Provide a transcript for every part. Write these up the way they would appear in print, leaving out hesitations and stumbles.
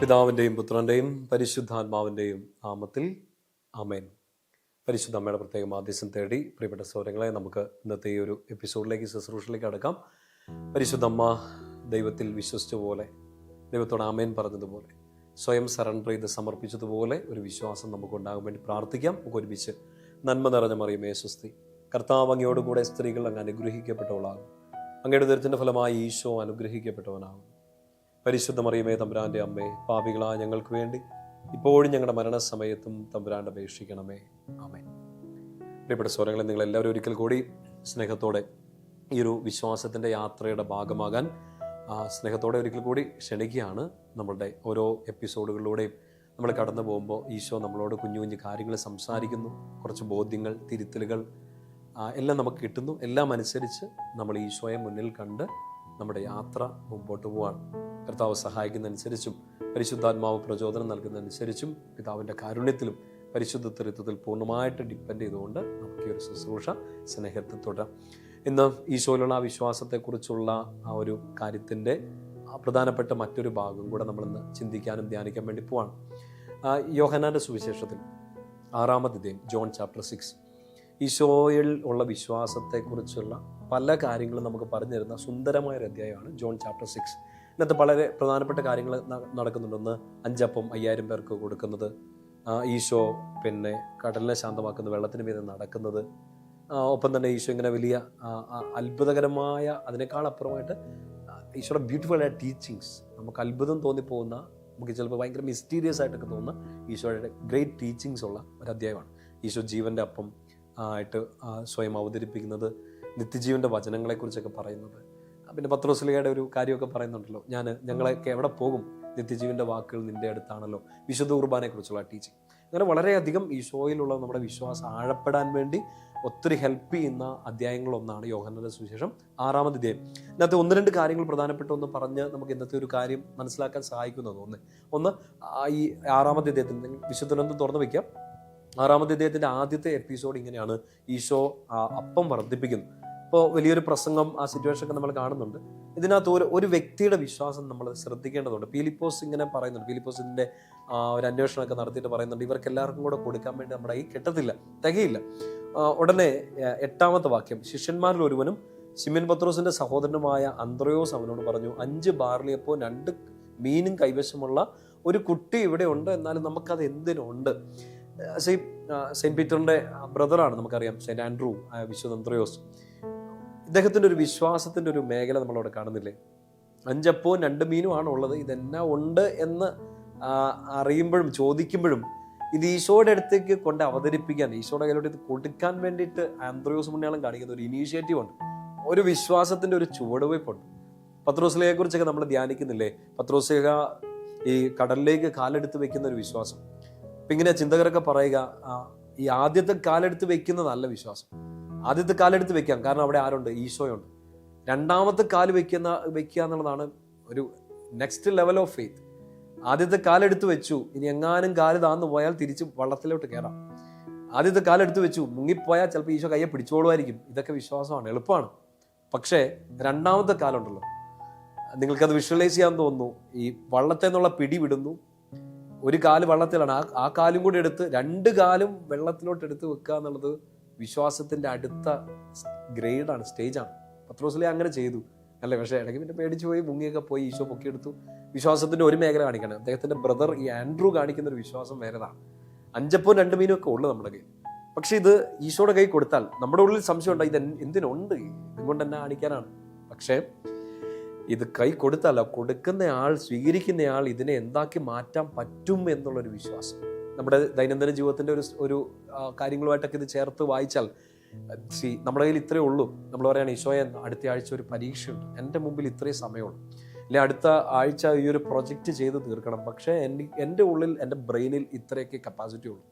പിതാവിൻ്റെയും പുത്രൻ്റെയും പരിശുദ്ധാത്മാവിൻ്റെയും നാമത്തിൽ ആമേൻ. പരിശുദ്ധ അമ്മയുടെ പ്രത്യേക മാധ്യസ്ഥം തേടി പ്രിയപ്പെട്ട സഹോദരങ്ങളെ, നമുക്ക് ഇന്നത്തെ ഈ ഒരു എപ്പിസോഡിലേക്ക്, ശുശ്രൂഷയിലേക്ക് അടക്കാം. പരിശുദ്ധ അമ്മ ദൈവത്തിൽ വിശ്വസിച്ച പോലെ, ദൈവത്തോട് ആമേൻ പറഞ്ഞതുപോലെ, സ്വയം സറണ്ടർ ചെയ്ത് സമർപ്പിച്ചതുപോലെ ഒരു വിശ്വാസം നമുക്കുണ്ടാകാൻ വേണ്ടി പ്രാർത്ഥിക്കാം. നമുക്ക് ഒരുമിച്ച്. നന്മ നിറഞ്ഞ മറിയമേ സ്വസ്തി, കർത്താവ് അങ്ങയോടുകൂടെ സ്ത്രീകൾ അങ്ങ് അനുഗ്രഹിക്കപ്പെട്ടവളാകും. അങ്ങയുടെ ഉദരത്തിൻ്റെ ഫലമായി ഈശോ അനുഗ്രഹിക്കപ്പെട്ടവനാകും. പരിശുദ്ധ മറിയമേ തമ്പുരാൻ്റെ അമ്മേ, പാപികളായ ഞങ്ങൾക്ക് വേണ്ടി ഇപ്പോഴും ഞങ്ങളുടെ മരണസമയത്തും തമ്പുരാൻ്റെ അപേക്ഷിക്കണമേ. ആമേൻ. പ്രിയപ്പെട്ട സഹോദരങ്ങളെ, നിങ്ങളെല്ലാവരും ഒരിക്കൽ കൂടി സ്നേഹത്തോടെ ഈ ഒരു വിശ്വാസത്തിൻ്റെ യാത്രയുടെ ഭാഗമാകാൻ സ്നേഹത്തോടെ ഒരിക്കൽ കൂടി ക്ഷണിക്കുകയാണ്. നമ്മളുടെ ഓരോ എപ്പിസോഡുകളിലൂടെയും നമ്മൾ കടന്നു പോകുമ്പോൾ ഈശോ നമ്മളോട് കുഞ്ഞു കുഞ്ഞു കാര്യങ്ങൾ സംസാരിക്കുന്നു. കുറച്ച് ബോധ്യങ്ങൾ, തിരുത്തലുകൾ എല്ലാം നമുക്ക് കിട്ടുന്നു. എല്ലാം അനുസരിച്ച് നമ്മൾ ഈശോയെ മുന്നിൽ കണ്ട് നമ്മുടെ യാത്ര മുമ്പോട്ട് പോവാണ്. കർത്താവ് സഹായിക്കുന്നതനുസരിച്ചും പരിശുദ്ധാത്മാവ് പ്രചോദനം നൽകുന്നതനുസരിച്ചും പിതാവിൻ്റെ കാരുണ്യത്തിലും പരിശുദ്ധ ത്രിത്വത്തിൽ പൂർണ്ണമായിട്ട് ഡിപ്പെൻഡ് ചെയ്തുകൊണ്ട് നമുക്ക് ഈ ഒരു ശുശ്രൂഷ സ്നേഹത്തിൽ തുടരാം. ഇന്ന് ഈശോയിലുള്ള ആ വിശ്വാസത്തെക്കുറിച്ചുള്ള ആ ഒരു കാര്യത്തിൻ്റെ പ്രധാനപ്പെട്ട മറ്റൊരു ഭാഗം കൂടെ നമ്മളിന്ന് ചിന്തിക്കാനും ധ്യാനിക്കാൻ വേണ്ടി പോവാണ്. യോഹന്നാൻ്റെ സുവിശേഷത്തിൽ 6-ാം അധ്യായം, ജോൺ ചാപ്റ്റർ 6, ഈശോയിൽ ഉള്ള വിശ്വാസത്തെക്കുറിച്ചുള്ള പല കാര്യങ്ങളും നമുക്ക് പറഞ്ഞു തരുന്ന സുന്ദരമായൊരു അധ്യായമാണ് ജോൺ ചാപ്റ്റർ 6. ഇന്നത്തെ വളരെ പ്രധാനപ്പെട്ട കാര്യങ്ങൾ നടക്കുന്നുണ്ടെന്ന് 5 അപ്പം 5000 പേർക്ക് കൊടുക്കുന്നത്, ഈശോ പിന്നെ കടലിനെ ശാന്തമാക്കുന്ന, വെള്ളത്തിന് മീതെ നടക്കുന്നത്, ഒപ്പം തന്നെ ഈശോ ഇങ്ങനെ വലിയ അത്ഭുതകരമായ, അതിനേക്കാൾ അപ്പുറമായിട്ട് ഈശോയുടെ ബ്യൂട്ടിഫുൾ ആയ ടീച്ചിങ്സ്, നമുക്ക് അത്ഭുതം തോന്നിപ്പോകുന്ന, നമുക്ക് ചിലപ്പോൾ ഭയങ്കര മിസ്റ്റീരിയസ് ആയിട്ടൊക്കെ തോന്നുന്ന ഈശോയുടെ ഗ്രേറ്റ് ടീച്ചിങ്സ് ഉള്ള ഒരു അധ്യായമാണ്. ഈശോ ജീവൻ്റെ അപ്പം ആയിട്ട് സ്വയം അവതരിപ്പിക്കുന്നത്, നിത്യജീവൻ്റെ വചനങ്ങളെക്കുറിച്ചൊക്കെ പറയുന്നത്, പിന്നെ പത്രോസ്ലീഹയുടെ ഒരു കാര്യമൊക്കെ പറയുന്നുണ്ടല്ലോ, ഞങ്ങളൊക്കെ എവിടെ പോകും, നിത്യജീവൻ്റെ വാക്കുകൾ നിൻ്റെ അടുത്താണല്ലോ, വിശുദ്ധ കുർബാനയെക്കുറിച്ചുള്ള ടീച്ചിങ്. അങ്ങനെ വളരെയധികം ഈശോയിലുള്ള നമ്മുടെ വിശ്വാസം ആഴപ്പെടാൻ വേണ്ടി ഒത്തിരി ഹെൽപ്പ് ചെയ്യുന്ന അധ്യായങ്ങളൊന്നാണ് യോഹന്നാന്റെ സുവിശേഷം 6-ാം അധ്യായം. ഇതിനകത്ത് 1-2 കാര്യങ്ങൾ പ്രധാനപ്പെട്ട ഒന്ന് പറഞ്ഞ് നമുക്ക് ഇന്നത്തെ ഒരു കാര്യം മനസ്സിലാക്കാൻ സഹായിക്കുന്നത്. ഒന്ന് ഈ 6-ാം അധ്യായത്തിൽ വിശുദ്ധനൊന്ന് തുറന്നു വയ്ക്കാം. 6-ാം അധ്യായത്തിൻ്റെ ആദ്യത്തെ എപ്പിസോഡ് ഇങ്ങനെയാണ്. ഈശോ അപ്പം വർദ്ധിപ്പിക്കുന്നു. ഇപ്പോൾ വലിയൊരു പ്രസംഗം, ആ സിറ്റുവേഷൻ ഒക്കെ നമ്മൾ കാണുന്നുണ്ട്. ഇതിനകത്ത് ഒരു വ്യക്തിയുടെ വിശ്വാസം നമ്മൾ ശ്രദ്ധിക്കേണ്ടതുണ്ട്. ഫിലിപ്പോസ് ഇങ്ങനെ പറയുന്നുണ്ട്. ഫിലിപ്പോസിൻ്റെ ഒരു അന്വേഷണമൊക്കെ നടത്തിയിട്ട് പറയുന്നുണ്ട്, ഇവർക്ക് എല്ലാവർക്കും കൂടെ കൊടുക്കാൻ വേണ്ടി നമ്മുടെ ഈ കിട്ടത്തില്ല, തികയില്ല. ഉടനെ 8-ാമത്തെ വാക്യം, ശിഷ്യന്മാരിൽ ഒരുവനും ശിമോൻ പത്രോസിന്റെ സഹോദരനുമായ അന്ത്രയോസ് അവനോട് പറഞ്ഞു, 5 ബാർലിയപ്പോ 2 മീനും കൈവശമുള്ള ഒരു കുട്ടി ഇവിടെ ഉണ്ട്, എന്നാലും നമുക്കത് എന്തിനുണ്ട്? സെയിന്റ് പീറ്ററിന്റെ ബ്രദറാണ്, നമുക്കറിയാം, സെയിന്റ് ആൻഡ്രൂ, വിശുദ്ധ അന്ത്രയോസ്. ഇദ്ദേഹത്തിൻ്റെ ഒരു വിശ്വാസത്തിൻ്റെ ഒരു മേഖല നമ്മളവിടെ കാണുന്നില്ലേ? 5 അപ്പവും 2 മീനും ആണ് ഉള്ളത്, ഇതെന്നാ ഉണ്ട് എന്ന് അറിയുമ്പോഴും ചോദിക്കുമ്പോഴും ഇത് ഈശോയുടെ അടുത്തേക്ക് കൊണ്ട് അവതരിപ്പിക്കാൻ, ഈശോയുടെ കയ്യിലോട്ട് ഇത് കൊടുക്കാൻ വേണ്ടിയിട്ട് അന്ത്രയോസ് പുണ്യാളം കാണിക്കുന്ന ഒരു ഇനീഷ്യേറ്റീവ് ഉണ്ട്, ഒരു വിശ്വാസത്തിൻ്റെ ഒരു ചുവടുവയ്പ്പുണ്ട്. പത്രോസ്ലീഹയെ കുറിച്ചൊക്കെ നമ്മൾ ധ്യാനിക്കുന്നില്ലേ? പത്രോസ്ലീഹ ഈ കടലിലേക്ക് കാലെടുത്ത് വെക്കുന്ന ഒരു വിശ്വാസം. അപ്പം ഇങ്ങനെ ചിന്തകരൊക്കെ പറയുക, ഈ ആദ്യത്തെ കാലെടുത്ത് വെക്കുന്നതല്ല വിശ്വാസം. ആദ്യത്തെ കാലെടുത്ത് വെക്കാം, കാരണം അവിടെ ആരുണ്ട്? ഈശോയുണ്ട്. 2-ാമത്തെ കാല് വെക്കുക എന്നുള്ളതാണ് ഒരു നെക്സ്റ്റ് ലെവൽ ഓഫ് ഫെയ്ത്ത്. ആദ്യത്തെ കാലെടുത്ത് വെച്ചു, ഇനി എങ്ങാനും കാല് താന്നു പോയാൽ തിരിച്ച് വള്ളത്തിലോട്ട് കയറാം. ആദ്യത്തെ കാലെടുത്ത് വെച്ചു, മുങ്ങിപ്പോയാൽ ചിലപ്പോൾ ഈശോ കയ്യെ പിടിച്ചോളുമായിരിക്കും. ഇതൊക്കെ വിശ്വാസമാണ്, എളുപ്പമാണ്. പക്ഷേ 2-ാമത്തെ കാലുണ്ടല്ലോ, നിങ്ങൾക്കത് വിഷ്വലൈസ് ചെയ്യാൻ തോന്നുന്നു. ഈ വള്ളത്തിൽ നിന്നുള്ള പിടി വിടുന്നു, ഒരു കാല് വള്ളത്തിലാണ്, ആ കാലും കൂടി എടുത്ത് 2 കാലും വെള്ളത്തിലോട്ട് എടുത്ത് വെക്കുക എന്നുള്ളത് വിശ്വാസത്തിന്റെ അടുത്ത ഗ്രേഡാണ്, സ്റ്റേജാണ്. പത്രോസ്ലീഹ അങ്ങനെ ചെയ്തു അല്ലേ? പക്ഷേ ഇടയ്ക്ക് പിന്നെ പേടിച്ചു പോയി, മുങ്ങിയൊക്കെ പോയി, ഈശോ പൊക്കിയെടുത്തു. വിശ്വാസത്തിന്റെ ഒരു മേഖല കാണിക്കണം. അദ്ദേഹത്തിന്റെ ബ്രദർ ഈ ആൻഡ്രൂ കാണിക്കുന്ന ഒരു വിശ്വാസം വേറെതാണ്. 5 അപ്പവും 2 മീനും ഒക്കെ ഉള്ളു നമ്മുടെ കയ്യിൽ. പക്ഷെ ഇത് ഈശോയുടെ കൈ കൊടുത്താൽ നമ്മുടെ ഉള്ളിൽ സംശയം ഉണ്ടായി, ഇത് എന്തിനുണ്ട്, ഇതുകൊണ്ട് എന്നെ കാണിക്കാനാണ്. പക്ഷേ ഇത് കൈ കൊടുത്തല്ല, കൊടുക്കുന്നയാൾ, സ്വീകരിക്കുന്നയാൾ ഇതിനെ എന്താക്കി മാറ്റാൻ പറ്റും എന്നുള്ളൊരു വിശ്വാസം. നമ്മുടെ ദൈനംദിന ജീവിതത്തിന്റെ ഒരു കാര്യങ്ങളുമായിട്ടൊക്കെ ഇത് ചേർത്ത് വായിച്ചാൽ, നമ്മുടെ കയ്യിൽ ഇത്രയേ ഉള്ളൂ. നമ്മൾ പറയുകയാണ്, ഈശോയെ അടുത്ത ആഴ്ച ഒരു പരീക്ഷയുണ്ട്, എൻ്റെ മുമ്പിൽ ഇത്രയും സമയമുള്ളൂ, അല്ലെ അടുത്ത ആഴ്ച ഈ ഒരു പ്രൊജക്റ്റ് ചെയ്ത് തീർക്കണം, പക്ഷേ എൻ്റെ ഉള്ളിൽ, എൻ്റെ ബ്രെയിനിൽ ഇത്രയൊക്കെ കപ്പാസിറ്റി ഉള്ളൂ.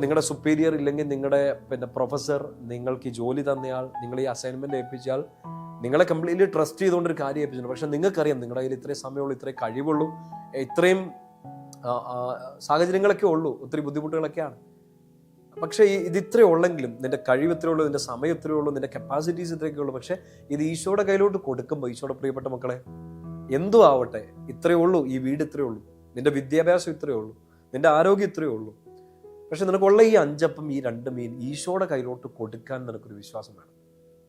നിങ്ങളുടെ സുപ്പീരിയർ ഇല്ലെങ്കിൽ നിങ്ങളുടെ പ്രൊഫസർ, നിങ്ങൾക്ക് ഈ ജോലി തന്നയാൾ, നിങ്ങൾ ഈ അസൈൻമെന്റ് ഏൽപ്പിച്ചാൽ, നിങ്ങളെ കംപ്ലീറ്റ്ലി ട്രസ്റ്റ് ചെയ്തുകൊണ്ടൊരു കാര്യം ഏൽപ്പിച്ചിട്ടുണ്ട്. പക്ഷെ നിങ്ങൾക്കറിയാം നിങ്ങളുടെ കയ്യിൽ ഇത്രയും സമയമുള്ളൂ, ഇത്രയും കഴിവുള്ളൂ, ഇത്രയും സാഹചര്യങ്ങളൊക്കെ ഉള്ളൂ, ഒത്തിരി ബുദ്ധിമുട്ടുകളൊക്കെയാണ്. പക്ഷേ ഇത് ഇത്രയേ ഉള്ളെങ്കിലും, നിന്റെ കഴിവ് ഇത്രയേ ഉള്ളൂ, നിന്റെ സമയം ഇത്രയേ ഉള്ളൂ, നിന്റെ കപ്പാസിറ്റീസ് ഇത്രയൊക്കെ ഉള്ളൂ. പക്ഷെ ഇത് ഈശോയുടെ കയ്യിലോട്ട് കൊടുക്കുമ്പോൾ, ഈശോയുടെ പ്രിയപ്പെട്ട മക്കളെ, എന്തോ ആവട്ടെ, ഇത്രയേ ഉള്ളൂ, ഈ വീട് ഇത്രയേ ഉള്ളൂ, നിന്റെ വിദ്യാഭ്യാസം ഇത്രയേ ഉള്ളൂ, നിന്റെ ആരോഗ്യം ഇത്രയേ ഉള്ളൂ. പക്ഷെ നിനക്കുള്ള ഈ 5 അപ്പം ഈ 2 മീൻ ഈശോയുടെ കയ്യിലോട്ട് കൊടുക്കാൻ നിനക്കൊരു വിശ്വാസം വേണം.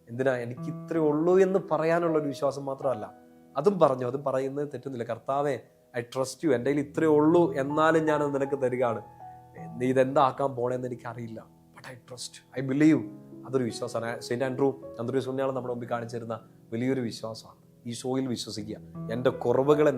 എന്തിനാ? എനിക്ക് ഇത്രയേ ഉള്ളൂ എന്ന് പറയാനുള്ള ഒരു വിശ്വാസം മാത്രമല്ല, അതും പറയുന്നത് തെറ്റുന്നില്ല. കർത്താവേ, ഐ ട്രസ്റ്റ് യു, എൻ്റെ കയ്യിൽ ഇത്രയേ ഉള്ളൂ, എന്നാലും ഞാനത് നിനക്ക് തരികയാണ്. നീ ഇതെന്താക്കാൻ പോണേന്ന് എനിക്കറിയില്ല, but I trust, I believe. അതൊരു വിശ്വാസമാണ്. സെയിൻറ്റ് ആൻഡ്രൂ സുണ്യാൾ നമ്മുടെ മുമ്പിൽ കാണിച്ചിരുന്ന വലിയൊരു വിശ്വാസമാണ്. ഈശോയിൽ വിശ്വസിക്കുക. എൻ്റെ കുറവുകളെ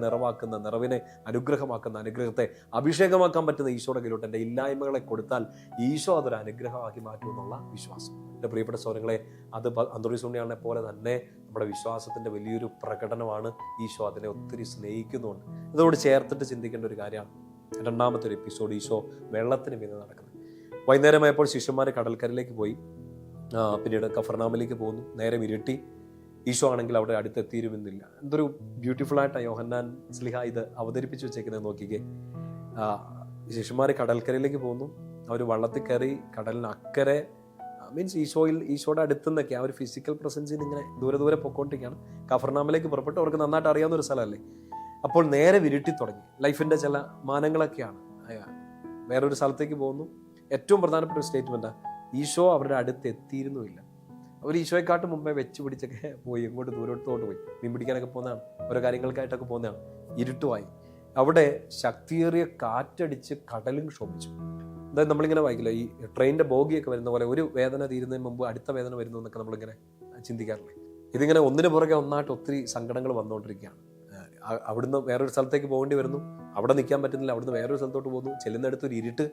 നിറവിനെ അനുഗ്രഹമാക്കുന്ന, അനുഗ്രഹത്തെ അഭിഷേകമാക്കാൻ പറ്റുന്ന ഈശോയുടെ കയ്യിലോട്ട് എൻ്റെ ഇല്ലായ്മകളെ കൊടുത്താൽ ഈശോ അതൊരു അനുഗ്രഹമാക്കി മാറ്റുമെന്നുള്ള വിശ്വാസം. എൻ്റെ പ്രിയപ്പെട്ട സഹോദരങ്ങളെ, അത് ആൻഡ്രൂ സുണ്യാളിനെ പോലെ തന്നെ നമ്മുടെ വിശ്വാസത്തിൻ്റെ വലിയൊരു പ്രകടനമാണ്. ഈശോ അതിനെ ഒത്തിരി സ്നേഹിക്കുന്നുണ്ട്. ഇതോട് ചേർത്തിട്ട് ചിന്തിക്കേണ്ട ഒരു കാര്യമാണ് 2ാമത്തെ ഒരു എപ്പിസോഡ്, ഈശോ വെള്ളത്തിന് മീതെ നടക്കുന്നത്. വൈകുന്നേരമായപ്പോൾ ശിഷ്യന്മാർ കടൽക്കരയിലേക്ക് പോയി. പിന്നീട് കഫർനാമിലേക്ക് പോകുന്നു. നേരെ ഇരുട്ടി. ഈശോ ആണെങ്കിൽ അവിടെ അടുത്തെത്തിയിരുന്നില്ല. എന്തൊരു ബ്യൂട്ടിഫുള്ളായിട്ടാണ് യോഹന്നാൻ സ്ലിഹ ഇത് അവതരിപ്പിച്ച് വെച്ചേക്കുന്നത് നോക്കിക്കേ. ശിഷ്യന്മാർ കടൽക്കരയിലേക്ക് പോകുന്നു. അവർ വള്ളത്തിൽ കയറി കടലിന് അക്കരെ, മീൻസ് ഈശോയുടെ അടുത്തുനിന്നൊക്കെ ആ ഒരു ഫിസിക്കൽ പ്രസൻസിൽ നിന്ന് ഇങ്ങനെ ദൂരെ പൊക്കോണ്ടിരിക്കുകയാണ്. കഫർനാമിലേക്ക് പുറപ്പെട്ടു. അവർക്ക് നന്നായിട്ട് അറിയാവുന്ന ഒരു സ്ഥലമല്ലേ. അപ്പോൾ നേരെ വിരുട്ടി തുടങ്ങി. ലൈഫിൻ്റെ ചില മാനങ്ങളൊക്കെയാണ്. വേറൊരു സ്ഥലത്തേക്ക് പോകുന്നു. ഏറ്റവും പ്രധാനപ്പെട്ട ഒരു സ്റ്റേറ്റ്മെൻറ്റാണ്, ഈശോ അവരുടെ അടുത്ത് എത്തിയിരുന്നുമില്ല. അവർ ഈശോയെക്കാട്ട് മുമ്പേ വെച്ച് പിടിച്ചൊക്കെ പോയി, ഇങ്ങോട്ട് ദൂരത്തോട്ട് പോയി മീൻ പിടിക്കാനൊക്കെ പോകുന്നതാണ്, ഓരോ കാര്യങ്ങൾക്കായിട്ടൊക്കെ പോകുന്നതാണ്. ഇരുട്ടുമായി. അവിടെ ശക്തിയേറിയ കാറ്റടിച്ച് കടലും ക്ഷോഭിച്ചു. അതായത് നമ്മളിങ്ങനെ വായിക്കില്ല, ഈ ട്രെയിനിൻ്റെ ബോഗിയൊക്കെ വരുന്ന പോലെ ഒരു വേദന തീരുന്നതിന് മുമ്പ് അടുത്ത വേദന വരുന്നു എന്നൊക്കെ നമ്മളിങ്ങനെ ചിന്തിക്കാറില്ലേ. ഇതിങ്ങനെ ഒന്നിനു പുറകെ ഒന്നായിട്ട് ഒത്തിരി സങ്കടങ്ങൾ വന്നുകൊണ്ടിരിക്കുകയാണ്. അവിടുന്ന് വേറൊരു സ്ഥലത്തേക്ക് പോകേണ്ടി വരുന്നു, അവിടെ നിൽക്കാൻ പറ്റുന്നില്ല, അവിടുന്ന് വേറൊരു സ്ഥലത്തോട്ട് പോകുന്നു. ചെല്ലുന്നിടത്തൊരു ഇരുട്ട്.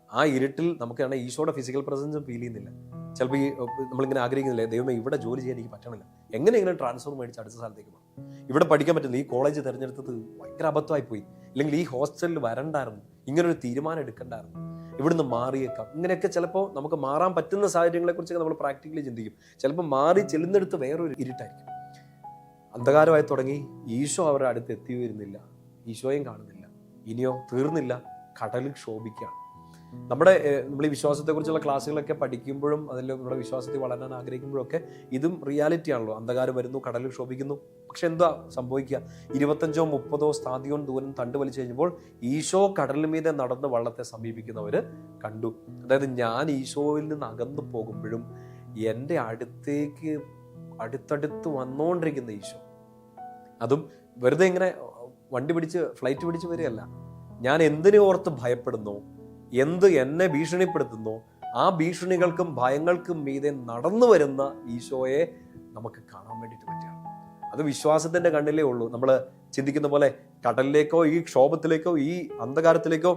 ആ ഇരുട്ടിൽ നമുക്കാണ് ഈശോയുടെ ഫിസിക്കൽ പ്രസൻസും ഫീൽ ചെയ്യുന്നില്ല. ചിലപ്പോൾ ഈ നമ്മളിങ്ങനെ ആഗ്രഹിക്കുന്നില്ലേ, ദൈവമേ ഇവിടെ ജോലി ചെയ്യാൻ എനിക്ക് പറ്റണില്ല, എങ്ങനെ ട്രാൻസ്ഫർ മേടിച്ച് അടുത്ത സ്ഥലത്തേക്ക് പോകണം, ഇവിടെ പഠിക്കാൻ പറ്റുന്നില്ല, ഈ കോളേജ് തിരഞ്ഞെടുത്തത് ഭയങ്കര അബദ്ധമായി പോയി, അല്ലെങ്കിൽ ഈ ഹോസ്റ്റലിൽ വരണ്ടായിരുന്നു, ഇങ്ങനൊരു തീരുമാനം എടുക്കണ്ടായിരുന്നു, ഇവിടുന്ന് മാറിയേക്കാം. ഇങ്ങനെയൊക്കെ ചിലപ്പോൾ നമുക്ക് മാറാൻ പറ്റുന്ന സാഹചര്യങ്ങളെക്കുറിച്ചൊക്കെ നമ്മൾ പ്രാക്ടിക്കലി ചിന്തിക്കും. ചിലപ്പോൾ മാറി ചെല്ലുന്നിടത്ത് വേറൊരു ഇരുട്ടായിരിക്കും. അന്ധകാരമായി തുടങ്ങി. ഈശോ അവരുടെ അടുത്ത് എത്തി വരുന്നില്ല, ഈശോയും കാണുന്നില്ല. ഇനിയോ തീർന്നില്ല, കടലിൽ ക്ഷോഭിക്കുകയാണ്. നമ്മൾ ഈ വിശ്വാസത്തെക്കുറിച്ചുള്ള ക്ലാസ്സുകളൊക്കെ പഠിക്കുമ്പോഴും അതിൽ നമ്മുടെ വിശ്വാസത്തിൽ വളരാൻ ആഗ്രഹിക്കുമ്പോഴൊക്കെ ഇതും റിയാലിറ്റി ആണല്ലോ. അന്ധകാരം വരുന്നു, കടലിൽ ക്ഷോഭിക്കുന്നു. പക്ഷെ എന്താ സംഭവിക്കുക? 25-30 സ്ഥാദിയോൻ ദൂരം തണ്ട് വലിച്ചു കഴിഞ്ഞപ്പോൾ ഈശോ കടലിന് മീതെ നടന്ന് വള്ളത്തെ സമീപിക്കുന്നവർ കണ്ടു. അതായത് ഞാൻ ഈശോയിൽ നിന്ന് അകന്നു പോകുമ്പോഴും എൻ്റെ അടുത്തടുത്ത് വന്നുകൊണ്ടിരിക്കുന്ന ഈശോ, അതും വെറുതെ ഇങ്ങനെ ഫ്ലൈറ്റ് പിടിച്ച് വരികയല്ല. ഞാൻ എന്തിനെ ഓർത്ത് ഭയപ്പെടുന്നു, എന്ത് എന്നെ ഭീഷണിപ്പെടുത്തുന്നു, ആ ഭീഷണികൾക്കും ഭയങ്ങൾക്കും മീതെ നടന്നു വരുന്ന ഈശോയെ നമുക്ക് കാണാൻ വേണ്ടിയിട്ട് പറ്റുകയാണ്. അത് വിശ്വാസത്തിന്റെ കണ്ണിലേ ഉള്ളൂ. നമ്മൾ ചിന്തിക്കുന്ന പോലെ കടലിലേക്കോ ഈ ക്ഷോഭത്തിലേക്കോ ഈ അന്ധകാരത്തിലേക്കോ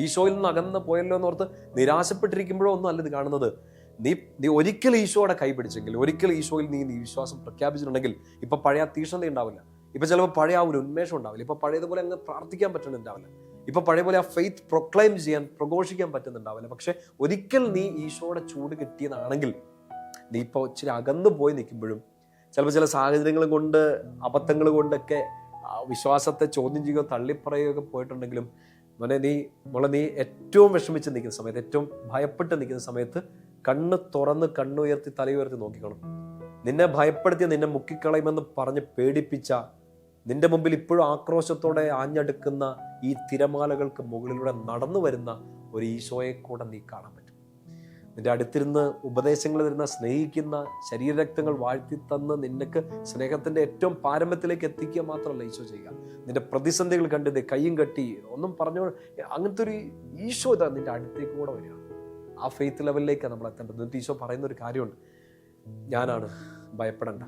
ഈശോയിൽ നിന്ന് അകന്ന് പോയല്ലോ എന്നോർത്ത് നിരാശപ്പെട്ടിരിക്കുമ്പോഴോ ഒന്നും അല്ല ഇത് കാണുന്നത്. നീ ഒരിക്കൽ ഈശോയുടെ കൈ പിടിച്ചെങ്കിൽ, ഒരിക്കൽ ഈശോയിൽ നീ വിശ്വാസം പ്രഖ്യാപിച്ചിട്ടുണ്ടെങ്കിൽ ഇപ്പൊ പഴയ തീഷ്ണത ഉണ്ടാവില്ല, ഇപ്പൊ ചിലപ്പോൾ പഴയ ആ ഒരു ഉന്മേഷം ഉണ്ടാവില്ല, ഇപ്പൊ പഴയതുപോലെ അങ്ങ് പ്രാർത്ഥിക്കാൻ പറ്റുന്നുണ്ടാവില്ല, ഇപ്പൊ പഴയ പോലെ ആ ഫെയ്ത്ത് പ്രൊക്ലൈം ചെയ്യാൻ പ്രഘോഷിക്കാൻ പറ്റുന്നുണ്ടാവില്ല. പക്ഷെ ഒരിക്കൽ നീ ഈശോയുടെ ചൂട് കിട്ടിയതാണെങ്കിൽ നീ ഇപ്പോൾ ഇച്ചിരി അകന്നു പോയി നിൽക്കുമ്പോഴും ചിലപ്പോൾ ചില സാഹചര്യങ്ങൾ കൊണ്ട് അബദ്ധങ്ങൾ കൊണ്ടൊക്കെ വിശ്വാസത്തെ ചോദ്യം ചെയ്യുകയോ തള്ളിപ്പറയുകയൊക്കെ പോയിട്ടുണ്ടെങ്കിലും നീ ഏറ്റവും വിഷമിച്ച് നിൽക്കുന്ന സമയത്ത്, ഏറ്റവും ഭയപ്പെട്ട് നിൽക്കുന്ന സമയത്ത് കണ്ണ് തുറന്ന് കണ്ണുയർത്തി തലയുയർത്തി നോക്കിക്കണം. നിന്നെ ഭയപ്പെടുത്തി നിന്നെ മുക്കിക്കളയുമെന്ന് പറഞ്ഞ് പേടിപ്പിച്ച, നിന്റെ മുമ്പിൽ ഇപ്പോഴും ആക്രോശത്തോടെ ആഞ്ഞടുക്കുന്ന ഈ തിരമാലകൾക്ക് മുകളിലൂടെ നടന്നു വരുന്ന ഒരു ഈശോയെ കൂടെ നീ കാണാൻ പറ്റും. നിന്റെ അടുത്തിരുന്ന് ഉപദേശങ്ങൾ തരുന്ന, സ്നേഹിക്കുന്ന, ശരീരരക്തങ്ങൾ വാഴ്ത്തി തന്ന് നിനക്ക് സ്നേഹത്തിന്റെ ഏറ്റവും പാരമ്യത്തിലേക്ക് എത്തിക്കുക മാത്രമല്ല ഈശോ ചെയ്യുക. നിന്റെ പ്രതിസന്ധികൾ കണ്ടത് കയ്യും കെട്ടി ഒന്നും പറഞ്ഞു, അങ്ങനത്തെ ഒരു ഈശോ ഇതാ നിന്റെ അടുത്തേക്ക് കൂടെ വരികയാണ്. ആ ഫെയ്ത്ത് ലെവലിലേക്കാണ് നമ്മൾ എത്തേണ്ടത്. എന്നിട്ട് ഈശോ പറയുന്ന ഒരു കാര്യമുണ്ട്, ഞാനാണ്, ഭയപ്പെടേണ്ട.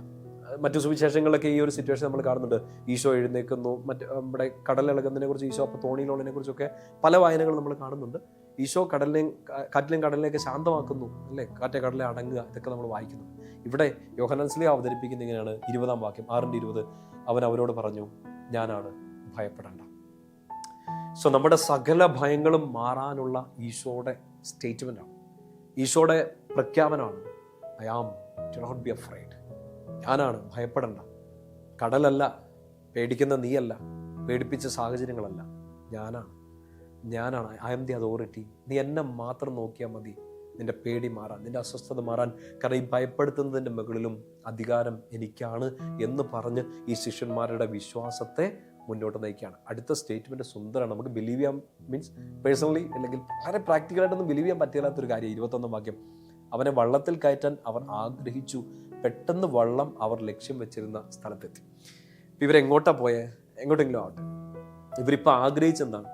മറ്റു സുവിശേഷങ്ങളിലൊക്കെ ഈ ഒരു സിറ്റുവേഷൻ നമ്മൾ കാണുന്നുണ്ട്. ഈശോ എഴുന്നേൽക്കുന്നു, നമ്മുടെ കടലിളകുന്നതിനെ കുറിച്ച്, ഈശോ അപ്പോൾ തോണിയിലുള്ളതിനെ കുറിച്ചൊക്കെ പല വായനകൾ നമ്മൾ കാണുന്നുണ്ട്. ഈശോ കാറ്റിലെയും കടലിനെയൊക്കെ ശാന്തമാക്കുന്നു, അല്ലേ, കാറ്റെ കടലെ അടങ്ങുക, ഇതൊക്കെ നമ്മൾ വായിക്കുന്നുണ്ട്. ഇവിടെ യോഹന്നാൻ സ്ലീഹ അവതരിപ്പിക്കുന്ന ഇങ്ങനെയാണ്, 20-ാം വാക്യം 6:20, അവൻ അവരോട് പറഞ്ഞു, ഞാനാണ്, ഭയപ്പെടേണ്ട. സോ നമ്മുടെ സകല ഭയങ്ങളും മാറാനുള്ള ഈശോയുടെ സ്റ്റേറ്റ്മെന്റാണ്, ഈശോയുടെ പ്രഖ്യാപനമാണ്. I am, do not be afraid. ഞാനാണ്, ഭയപ്പെടണ്ട. കടലല്ല, പേടിക്കുന്ന നീയല്ല, പേടിപ്പിച്ച സാഹചര്യങ്ങളല്ല, ഞാനാണ്. I am the authority. നീ എന്നെ മാത്രം നോക്കിയാൽ മതി, നിന്റെ പേടി മാറാൻ, നിന്റെ അസ്വസ്ഥത മാറാൻ. കാരണം ഈ ഭയപ്പെടുത്തുന്നതിൻ്റെ മുകളിലും അധികാരം എനിക്കാണ് എന്ന് പറഞ്ഞ് ഈ ശിഷ്യന്മാരുടെ വിശ്വാസത്തെ മുന്നോട്ട് നയിക്കുകയാണ്. അടുത്ത സ്റ്റേറ്റ്മെൻറ്റ് സുന്ദരമാണ്. നമുക്ക് ബിലീവ് ചെയ്യാൻ മീൻസ് പേഴ്സണലി അല്ലെങ്കിൽ വളരെ പ്രാക്ടിക്കലായിട്ടൊന്നും ബിലീവ് ചെയ്യാൻ പറ്റില്ലാത്തൊരു കാര്യം. 21 വാക്യം, അവനെ വള്ളത്തിൽ കയറ്റാൻ അവർ ആഗ്രഹിച്ചു, പെട്ടെന്ന് വള്ളം അവർ ലക്ഷ്യം വെച്ചിരുന്ന സ്ഥലത്തെത്തി. ഇവരെങ്ങോട്ടാ പോയേ? എങ്ങോട്ടെങ്കിലും ആവട്ടെ, ഇവരിപ്പോൾ ആഗ്രഹിച്ചെന്താണ്?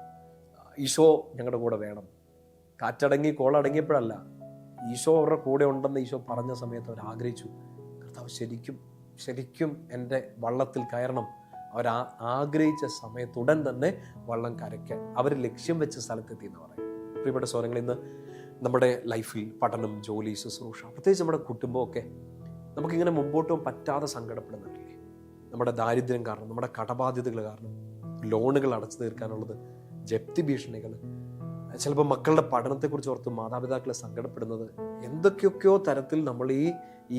ഈശോ ഞങ്ങളുടെ കൂടെ വേണം. കാറ്റടങ്ങി കോളടങ്ങിയപ്പോഴല്ല, ഈശോ അവരുടെ കൂടെ ഉണ്ടെന്ന് ഈശോ പറഞ്ഞ സമയത്ത് അവർ ആഗ്രഹിച്ചു, കർത്താവ് ശരിക്കും എൻ്റെ വള്ളത്തിൽ കയറണം. അവർ ആഗ്രഹിച്ച സമയത്തുടൻ തന്നെ വള്ളം കരയ്ക്കാൻ അവർ ലക്ഷ്യം വെച്ച സ്ഥലത്തെത്തി എന്ന് പറയും. പ്രിയപ്പെട്ട സഹോദരങ്ങൾ, ഇന്ന് നമ്മുടെ ലൈഫിൽ പഠനം, ജോലി, ശുശ്രൂഷ, പ്രത്യേകിച്ച് നമ്മുടെ കുടുംബമൊക്കെ നമുക്കിങ്ങനെ മുമ്പോട്ട് പോകാൻ പറ്റാതെ സങ്കടപ്പെടുന്നുണ്ടല്ലേ? നമ്മുടെ ദാരിദ്ര്യം കാരണം, നമ്മുടെ കടബാധ്യതകൾ കാരണം, ലോണുകൾ അടച്ചു തീർക്കാനുള്ളത്, ജപ്തി ഭീഷണികൾ, ചിലപ്പോൾ മക്കളുടെ പഠനത്തെക്കുറിച്ച് ഓർത്ത് മാതാപിതാക്കളെ സങ്കടപ്പെടുന്നത്, എന്തൊക്കെയൊക്കെയോ തരത്തിൽ നമ്മൾ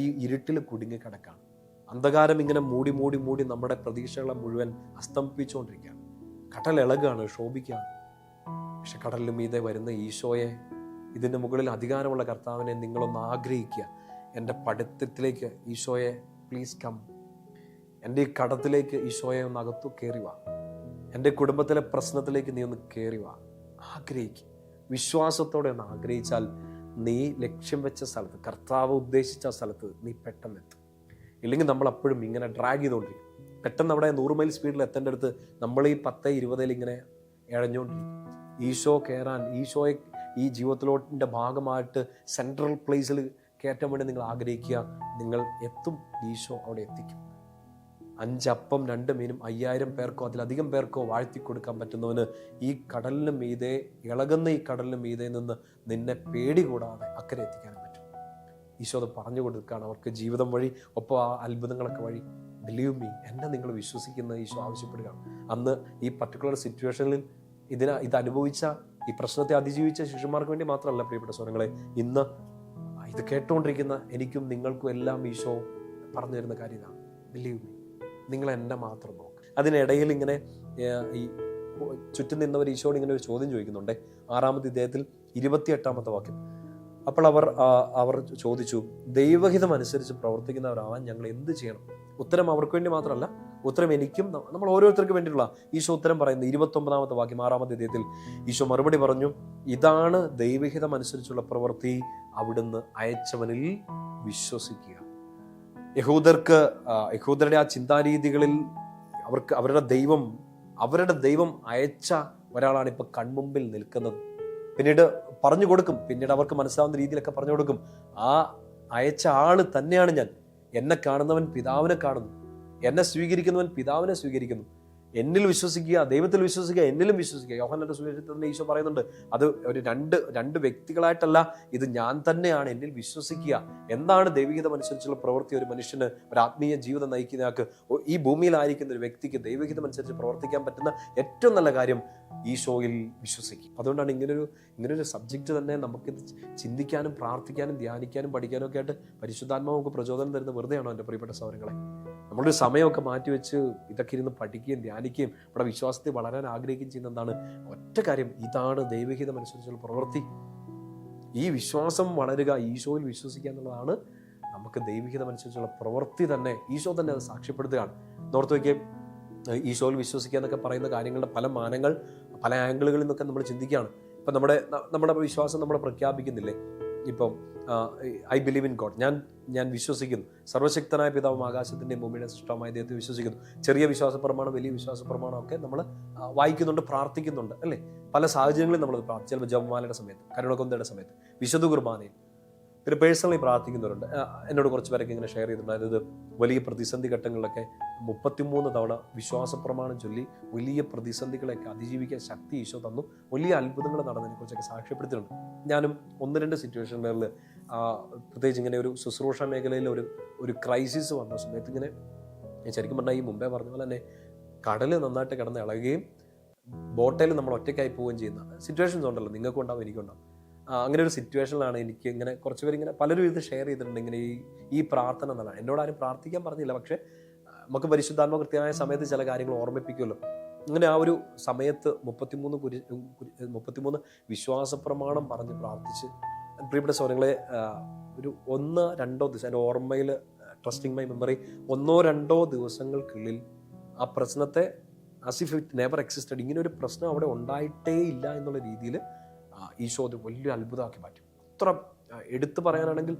ഈ ഇരുട്ടിൽ കുടുങ്ങിക്കിടക്കാണ്. അന്ധകാരം ഇങ്ങനെ മൂടി മൂടി മൂടി നമ്മുടെ പ്രതീക്ഷകളെ മുഴുവൻ അസ്തമിപ്പിച്ചുകൊണ്ടിരിക്കുകയാണ്. കടൽ ഇളകാണ്, ശോഭിക്കുകയാണ്. പക്ഷെ കടലിന് മീതെ വരുന്ന ഈശോയെ, ഇതിൻ്റെ മുകളിൽ അധികാരമുള്ള കർത്താവിനെ നിങ്ങളൊന്ന് ആഗ്രഹിക്കുക. എൻ്റെ പഠിത്തത്തിലേക്ക് ഈശോയെ പ്ലീസ് കം. എൻ്റെ ഈ കടത്തിലേക്ക് ഈശോയെ ഒന്ന് അകത്തു കയറി വാ. എൻ്റെ കുടുംബത്തിലെ പ്രശ്നത്തിലേക്ക് നീ ഒന്ന് കയറി വാ. ആഗ്രഹിക്കുക, വിശ്വാസത്തോടെ ഒന്ന് ആഗ്രഹിച്ചാൽ നീ ലക്ഷ്യം വെച്ച സ്ഥലത്ത്, കർത്താവ് ഉദ്ദേശിച്ച സ്ഥലത്ത് നീ പെട്ടെന്ന് എത്തും. ഇല്ലെങ്കിൽ നമ്മൾ അപ്പോഴും ഇങ്ങനെ ഡ്രാഗ് ചെയ്തുകൊണ്ടിരിക്കും. പെട്ടെന്ന് അവിടെ 100 മൈൽ സ്പീഡിൽ എത്തേണ്ട അടുത്ത് നമ്മൾ ഈ 10-20 ഇങ്ങനെ ഇഴഞ്ഞുകൊണ്ടിരിക്കും. ഈശോ കയറാൻ, ഈശോയെ ഈ ജീവിതത്തിലോട്ടിൻ്റെ ഭാഗമായിട്ട് സെൻട്രൽ പ്ലേസിൽ കയറ്റാൻ വേണ്ടി നിങ്ങൾ ആഗ്രഹിക്കുക, നിങ്ങൾ എത്തും. ഈശോ അവിടെ എത്തിക്കും. 5 അപ്പം 2 മീനും 5000 പേർക്കോ അതിലധികം പേർക്കോ വാഴ്ത്തി കൊടുക്കാൻ പറ്റുന്നവന് ഈ കടലിന് മീതെ, ഇളകുന്ന ഈ കടലിന് മീതെ നിന്ന് നിന്നെ പേടി കൂടാതെ അക്കരെ എത്തിക്കാനും പറ്റും. ഈശോ അത് പറഞ്ഞു കൊടുക്കുകയാണ് അവർക്ക് ജീവിതം വഴി, ഒപ്പം ആ അത്ഭുതങ്ങളൊക്കെ വഴി. ബിലീവ് മീ, എന്നെ നിങ്ങൾ വിശ്വസിക്കുന്ന ഈശോ ആവശ്യപ്പെടുകയാണ്. അന്ന് ഈ പർട്ടിക്കുലർ സിറ്റുവേഷനിൽ ഇത് അനുഭവിച്ച, ഈ പ്രശ്നത്തെ അതിജീവിച്ച ശിഷ്യന്മാർക്ക് വേണ്ടി മാത്രമല്ല പ്രിയപ്പെട്ട സ്വരങ്ങളെ, ഇന്ന് ഇത് കേട്ടുകൊണ്ടിരിക്കുന്ന എനിക്കും നിങ്ങൾക്കും എല്ലാം ഈശോ പറഞ്ഞു തരുന്ന കാര്യം ഇതാണ്. ബിലീവ് മീ, നിങ്ങൾ എന്നെ മാത്രം നോക്ക്. അതിനിടയിൽ ഇങ്ങനെ ഈ ചുറ്റും നിന്നവർ ഈശോട് ഇങ്ങനെ ഒരു ചോദ്യം ചോദിക്കുന്നുണ്ട്. 6-ാമത്തെ അധ്യായത്തിൽ 28-ാമത്തെ വാക്യം. അപ്പോൾ അവർ ചോദിച്ചു, ദൈവഹിതം അനുസരിച്ച് പ്രവർത്തിക്കുന്നവരാവാൻ ഞങ്ങൾ എന്ത് ചെയ്യണം? ഉത്തരം അവർക്ക് വേണ്ടി മാത്രമല്ല, ഉത്തരം എനിക്കും നമ്മൾ ഓരോരുത്തർക്ക് വേണ്ടിയിട്ടുള്ള ഈശോ ഉത്തരം പറയുന്നത്. 29-ാമത്തെ വാക്യം 6-ാമത്തെ അധ്യായത്തിൽ ഈശോ മറുപടി പറഞ്ഞു, ഇതാണ് ദൈവഹിതം അനുസരിച്ചുള്ള പ്രവൃത്തി, അവിടുന്ന് അയച്ചവനിൽ വിശ്വസിക്കുക. യഹൂദരുടെ ആ ചിന്താരീതികളിൽ അവരുടെ ദൈവം അയച്ച ഒരാളാണ് ഇപ്പൊ കൺമുമ്പിൽ നിൽക്കുന്നത്. പിന്നീട് പറഞ്ഞു കൊടുക്കും, പിന്നീട് അവർക്ക് മനസ്സിലാവുന്ന രീതിയിലൊക്കെ പറഞ്ഞു കൊടുക്കും. ആ അയച്ച ആള് തന്നെയാണ് ഞാൻ. എന്നെ കാണുന്നവൻ പിതാവിനെ കാണുന്നു, എന്നെ സ്വീകരിക്കുന്നവൻ പിതാവിനെ സ്വീകരിക്കുന്നു. എന്നിൽ വിശ്വസിക്കുക, ദൈവത്തിൽ വിശ്വസിക്കുക, എന്നിലും വിശ്വസിക്കുക. യോഹന്നാന്റെ സുവിശേഷത്തിൽ തന്നെ ഈശോ പറയുന്നുണ്ട്, അത് ഒരു രണ്ട് വ്യക്തികളായിട്ടല്ല, ഇത് ഞാൻ തന്നെയാണ്. എന്നിൽ വിശ്വസിക്കുക. എന്താണ് ദൈവഹിതം അനുസരിച്ചുള്ള പ്രവൃത്തി? ഒരു മനുഷ്യന് ഒരു ആത്മീയ ജീവിതം നയിക്കുന്നയാൾക്ക്, ഈ ഭൂമിയിലായിരിക്കുന്ന ഒരു വ്യക്തിക്ക് ദൈവഹിതം അനുസരിച്ച് പ്രവർത്തിക്കാൻ പറ്റുന്ന ഏറ്റവും നല്ല കാര്യം ഈശോയിൽ വിശ്വസിക്കും. അതുകൊണ്ടാണ് ഇങ്ങനൊരു സബ്ജക്റ്റ് തന്നെ നമുക്കിത് ചിന്തിക്കാനും പ്രാർത്ഥിക്കാനും ധ്യാനിക്കാനും പഠിക്കാനും ഒക്കെ ആയിട്ട് പരിശുദ്ധാത്മാവ് നമുക്ക് പ്രചോദനം തരുന്ന വെറുതെയാണോ എൻ്റെ പ്രിയപ്പെട്ട സഹോദരങ്ങളെ? നമ്മളൊരു സമയമൊക്കെ മാറ്റിവെച്ച് ഇതൊക്കെ ഇരുന്ന് പഠിക്കുകയും ധ്യാനിക്കുകയും നമ്മുടെ വിശ്വാസത്തെ വളരാൻ ആഗ്രഹിക്കുകയും ചെയ്യുന്ന എന്താണ്? ഒറ്റ കാര്യം, ഇതാണ് ദൈവഹിതം അനുസരിച്ചുള്ള പ്രവൃത്തി. ഈ വിശ്വാസം വളരുക, ഈശോയിൽ വിശ്വസിക്കുക എന്നുള്ളതാണ് നമുക്ക് ദൈവഹിതം അനുസരിച്ചുള്ള പ്രവൃത്തി തന്നെ. ഈശോ തന്നെ അത് സാക്ഷ്യപ്പെടുത്തുകയാണ്. ഓർത്ത് വയ്ക്കുകയും ഈശോയിൽ വിശ്വസിക്കുക എന്നൊക്കെ പറയുന്ന കാര്യങ്ങളുടെ പല മാനങ്ങൾ, പല ആംഗിളുകളിൽ നിന്നൊക്കെ നമ്മൾ ചിന്തിക്കുകയാണ്. ഇപ്പം നമ്മുടെ വിശ്വാസം നമ്മൾ പ്രഖ്യാപിക്കുന്നില്ലേ? ഇപ്പം ഐ ബിലീവ് ഇൻ ഗോഡ്, ഞാൻ വിശ്വസിക്കുന്നു, സർവശക്തനായ പിതാവും ആകാശത്തിൻ്റെയും ഭൂമിയുടെ സൃഷ്ടമായ ദൈവത്തെ വിശ്വസിക്കുന്നു. ചെറിയ വിശ്വാസ പ്രമാണം, വലിയ വിശ്വാസ പ്രമാണം ഒക്കെ നമ്മൾ വായിക്കുന്നുണ്ട്, പ്രാർത്ഥിക്കുന്നുണ്ട് അല്ലേ? പല സാഹചര്യങ്ങളിൽ നമ്മൾ പ്രാർത്ഥിച്ചു. ചിലപ്പോൾ ജപമാലയുടെ സമയത്ത്, കരുണക്കൊന്തയുടെ സമയത്ത്, വിശുദ്ധ കുർബാനയിൽ, പിന്നെ പേഴ്സണലി പ്രാർത്ഥിക്കുന്നവരുണ്ട്. എന്നോട് കുറച്ച് പേരൊക്കെ ഇങ്ങനെ ഷെയർ ചെയ്തിട്ടുണ്ട്. അതായത് വലിയ പ്രതിസന്ധി ഘട്ടങ്ങളിലൊക്കെ 33 തവണ വിശ്വാസ പ്രമാണം ചൊല്ലി വലിയ പ്രതിസന്ധികളെയൊക്കെ അതിജീവിക്കാൻ ശക്തി ഈശോ തന്നു. വലിയ അത്ഭുതങ്ങൾ നടന്നതിനെ കുറിച്ചൊക്കെ സാക്ഷ്യപ്പെടുത്തിയിട്ടുണ്ട്. ഞാനും 1-2 സിറ്റുവേഷനുകളിൽ പ്രത്യേകിച്ച് ഇങ്ങനെ ഒരു ശുശ്രൂഷ മേഖലയിൽ ഒരു ക്രൈസിസ് വന്ന സമയത്ത് ഇങ്ങനെ ശരിക്കും പറഞ്ഞാൽ ഈ മുമ്പേ പറഞ്ഞ പോലെ തന്നെ കടൽ നന്നായിട്ട് കിടന്ന് ഇളകുകയും ബോട്ടയിൽ നമ്മൾ ഒറ്റയ്ക്കായി പോവുകയും ചെയ്യുന്ന സിറ്റുവേഷൻസ് ഉണ്ടല്ലോ, നിങ്ങൾക്കും ഉണ്ടാവും, എനിക്കുണ്ടാവും. അങ്ങനെ ഒരു സിറ്റുവേഷനിലാണ് എനിക്ക് ഇങ്ങനെ കുറച്ച് പേര് ഇങ്ങനെ പലരും ഇത് ഷെയർ ചെയ്തിട്ടുണ്ട്. ഇങ്ങനെ ഈ പ്രാർത്ഥന എന്നുള്ളതാണ്. എന്നോട് ആരും പ്രാർത്ഥിക്കാൻ പറഞ്ഞില്ല, പക്ഷെ നമുക്ക് പരിശുദ്ധാത്മ കൃത്യമായ സമയത്ത് ചില കാര്യങ്ങൾ ഓർമ്മിപ്പിക്കുമല്ലോ. അങ്ങനെ ആ ഒരു സമയത്ത് 33 വിശ്വാസ പ്രമാണം പറഞ്ഞ് പ്രാർത്ഥിച്ച് പ്രിയപ്പെട്ട സഹോദരങ്ങളെ, ഒരു 1-2 ദിവസം എൻ്റെ ഓർമ്മയിൽ, ട്രസ്റ്റിംഗ് മൈ മെമ്മറി, 1-2 ദിവസങ്ങൾക്കുള്ളിൽ ആ പ്രശ്നത്തെ as if it never existed. ഇങ്ങനെ ഒരു പ്രശ്നം അവിടെ ഉണ്ടായിട്ടേ ഇല്ല എന്നുള്ള രീതിയിൽ ഈശോ അത് വലിയ അത്ഭുതമാക്കി മാറ്റും. അത്ര എടുത്തു പറയാനാണെങ്കിൽ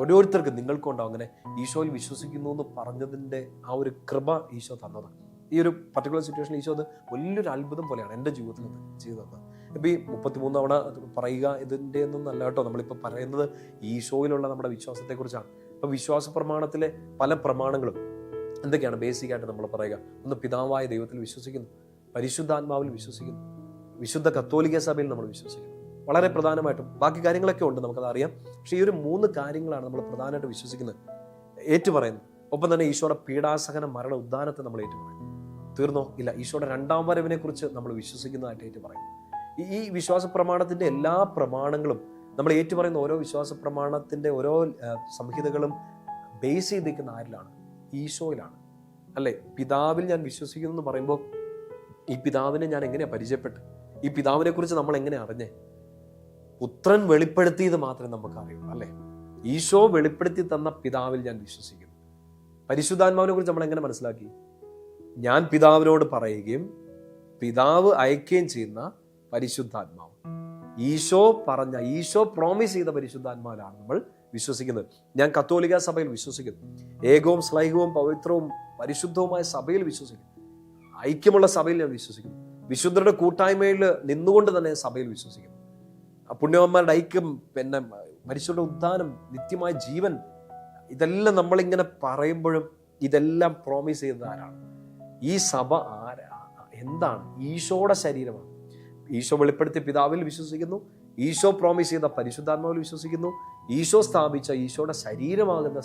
ഓരോരുത്തർക്കും നിങ്ങൾക്കും ഉണ്ടാവും അങ്ങനെ ഈശോയിൽ വിശ്വസിക്കുന്നു എന്ന് പറഞ്ഞതിൻ്റെ ആ ഒരു കൃപ ഈശോ തന്നതാണ്. ഈ ഒരു പർട്ടിക്കുലർ സിറ്റുവേഷനിൽ ഈശോ അത് വലിയൊരു അത്ഭുതം പോലെയാണ് എൻ്റെ ജീവിതത്തിൽ ചെയ്തു തന്നത്. ഇപ്പം ഈ 33 തവണ പറയുക ഇതിൻ്റെ ഒന്നും അല്ല കേട്ടോ. നമ്മളിപ്പോൾ പറയുന്നത് ഈശോയിലുള്ള നമ്മുടെ വിശ്വാസത്തെക്കുറിച്ചാണ്. ഇപ്പം വിശ്വാസ പ്രമാണത്തിലെ പല പ്രമാണങ്ങളും എന്തൊക്കെയാണ് ബേസിക്കായിട്ട് നമ്മൾ പറയുക? ഒന്ന്, പിതാവായ ദൈവത്തിൽ വിശ്വസിക്കുന്നു, പരിശുദ്ധാത്മാവിൽ വിശ്വസിക്കുന്നു, വിശുദ്ധ കത്തോലിക്ക സഭയിൽ നമ്മൾ വിശ്വസിക്കുന്നു. വളരെ പ്രധാനമായിട്ടും ബാക്കി കാര്യങ്ങളൊക്കെ ഉണ്ട്, നമുക്കത് അറിയാം. പക്ഷേ ഈ ഒരു 3 കാര്യങ്ങളാണ് നമ്മൾ പ്രധാനമായിട്ട് വിശ്വസിക്കുന്നത്, ഏറ്റുപറയുന്നത്. ഒപ്പം തന്നെ ഈശോയുടെ പീഡാസഹന മരണ ഉദ്ധാനത്തെ നമ്മൾ ഏറ്റുപറയും. തീർന്നോ? ഇല്ല. ഈശോയുടെ 2ാം വരവിനെ കുറിച്ച് നമ്മൾ വിശ്വസിക്കുന്നതായിട്ട് ഏറ്റുപറയും. ഈ വിശ്വാസ പ്രമാണത്തിന്റെ എല്ലാ പ്രമാണങ്ങളും നമ്മൾ ഏറ്റുപറയുന്ന ഓരോ വിശ്വാസ പ്രമാണത്തിന്റെ ഓരോ സംഹിതകളും ബേസ് ചെയ്തിരിക്കുന്ന ആരിലാണ്? ഈശോയിലാണ്, അല്ലേ? പിതാവിൽ ഞാൻ വിശ്വസിക്കുന്നു എന്ന് പറയുമ്പോൾ ഈ പിതാവിനെ ഞാൻ എങ്ങനെയാ പരിചയപ്പെട്ടു? ഈ പിതാവിനെ കുറിച്ച് നമ്മൾ എങ്ങനെ അറിഞ്ഞേ? പുത്രൻ വെളിപ്പെടുത്തിയത് മാത്രമേ നമുക്ക് അറിയൂ, അല്ലേ? ഈശോ വെളിപ്പെടുത്തി തന്ന പിതാവിൽ ഞാൻ വിശ്വസിക്കുന്നു. പരിശുദ്ധാത്മാവിനെ കുറിച്ച് നമ്മൾ എങ്ങനെ മനസ്സിലാക്കി? ഞാൻ പിതാവിനോട് പറയുകയും പിതാവ് അയക്കുകയും ചെയ്യുന്ന പരിശുദ്ധാത്മാവ്, ഈശോ പ്രോമിസ് ചെയ്ത പരിശുദ്ധാത്മാവിലാണ് നമ്മൾ വിശ്വസിക്കുന്നത്. ഞാൻ കത്തോലിക്ക സഭയിൽ വിശ്വസിക്കുന്നു. ഏകവും സ്ലൈഹവും പവിത്രവും പരിശുദ്ധവുമായ സഭയിൽ വിശ്വസിക്കുന്നു. ഐക്യമുള്ള സഭയിൽ ഞാൻ വിശ്വസിക്കുന്നു. വിശുദ്ധരുടെ കൂട്ടായ്മയിൽ നിന്നുകൊണ്ട് തന്നെ സഭയിൽ വിശ്വസിക്കുന്നു. പുണ്യവന്മാരുടെ ഐക്യം, പിന്നെ മരിച്ചവരുടെ ഉദ്ധാനം, നിത്യമായ ജീവൻ, ഇതെല്ലാം നമ്മളിങ്ങനെ പറയുമ്പോഴും ഇതെല്ലാം പ്രോമിസ് ചെയ്തത് ആരാണ്? ഈ സഭ എന്താണ്? ഈശോയുടെ ശരീരമാണ്. ഈശോ വെളിപ്പെടുത്തിയ പിതാവിൽ വിശ്വസിക്കുന്നു, ഈശോ പ്രോമിസ് ചെയ്ത പരിശുദ്ധാത്മാവിൽ വിശ്വസിക്കുന്നു, ഈശോ സ്ഥാപിച്ച ഈശോയുടെ ശരീരമാകുന്ന